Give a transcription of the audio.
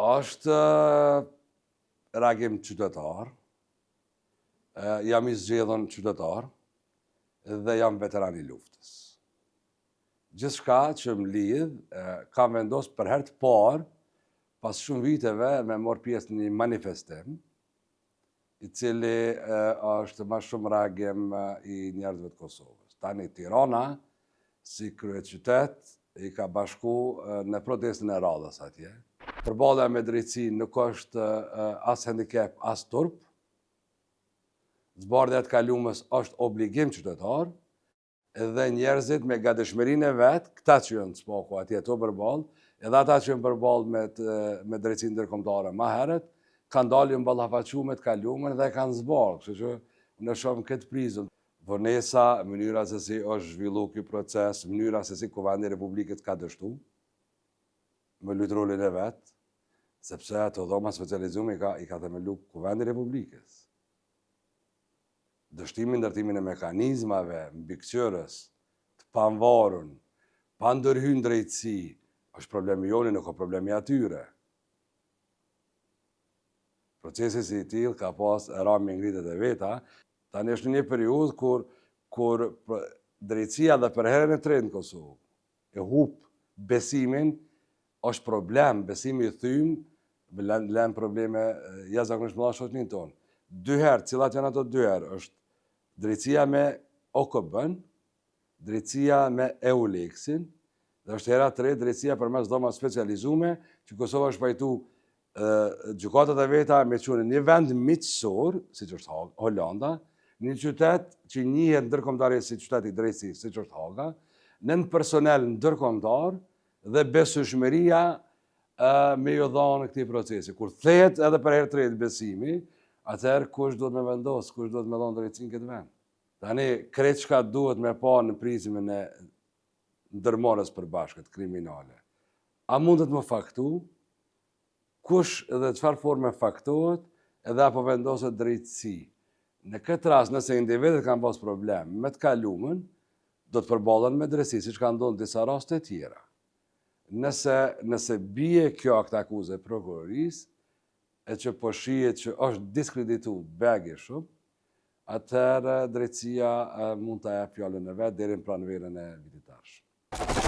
është reagim qytetar, jam i zgjedhur qytetar dhe jam veteran i luftës. Gjithçka që më lidh, kam vendosur për herë të parë pas shumë viteve me marrë pjesë në një manifestim, i cili është më shumë reagim i njerëzve të Kosovës. Tani Tirana, si kryeqytet, i ka bashku në protestën e radhës atje. Përballja me drejtësi nuk është as handicap, as turp. Zbardhja e kalumës është obligim qytetar, edhe njerëzit me gatishmërinë e vet, këta që janë spaku atje to përballë, edhe ata që janë përballë me drejtësinë ndërkombëtare më herët, kanë dalë mballafaquar me të kalumën dhe kanë zbardhur, kështu që ne shohim këtë prizën. Vonesa, mënyra se si është zhvillu ky proces, mënyra se si Kuvendi i Republikës ka dështu, me lut rolin e vet, sepse ato dhoma specializume i ka themelu Kuvendi i Republikës. Dështimin, ndërtimin e mekanizmave, mbikëqyrës, të pavarur, pa ndërhyrë drejtësi, është problemi joni, nuk ka problemi atyre. Procesi si i tillë ka pas rami ngritet e veta, tani është në një periudhë kur drejtësia dhe për herën e tretë në Kosovë e hup besimin, është problem, besimi i thym, lën probleme jashtëzakonisht mëdha shoqërinë tonë. Dy herë, cilat janë ato dy herë, është drejtësia me OKB-n, drejtësia me EULEX-in, dhe është hera të tretë drejtësia përmes dhoma specializume, që Kosova është pajtu gjykatat e veta me qunë një vend miqësor, siç është Holanda, një qytet që njihet ndërkombëtarisht si qytet i drejtësisë, siç është Haga, nën personel ndërkombëtar dhe besueshmëria me ju dhanë këtij procesi. Kur thehet edhe për herë të tretë besimi, atëherë kush duhet me vendos, kush duhet me dhënë drejtësinë këtë vend. Tani krejt çka duhet me pa në prizmën e ndërmarrjes përbashkët kriminale. A mundet më faktu? Kush dhe çfarë forme faktohet, edhe apo vendoset drejtësi. Në këtë rast, nëse individet kanë pas problem me të kalumën, do të përballen me drejtësi, siç ka ndodhur në disa raste të tjera. Nëse bie kjo akt akuzë e prokurorisë, e që po shihet që është diskredituar begi shumë, atëherë drejtësia mund ta jap fjalën e vet deri në pranverën e vitit të ardhshëm.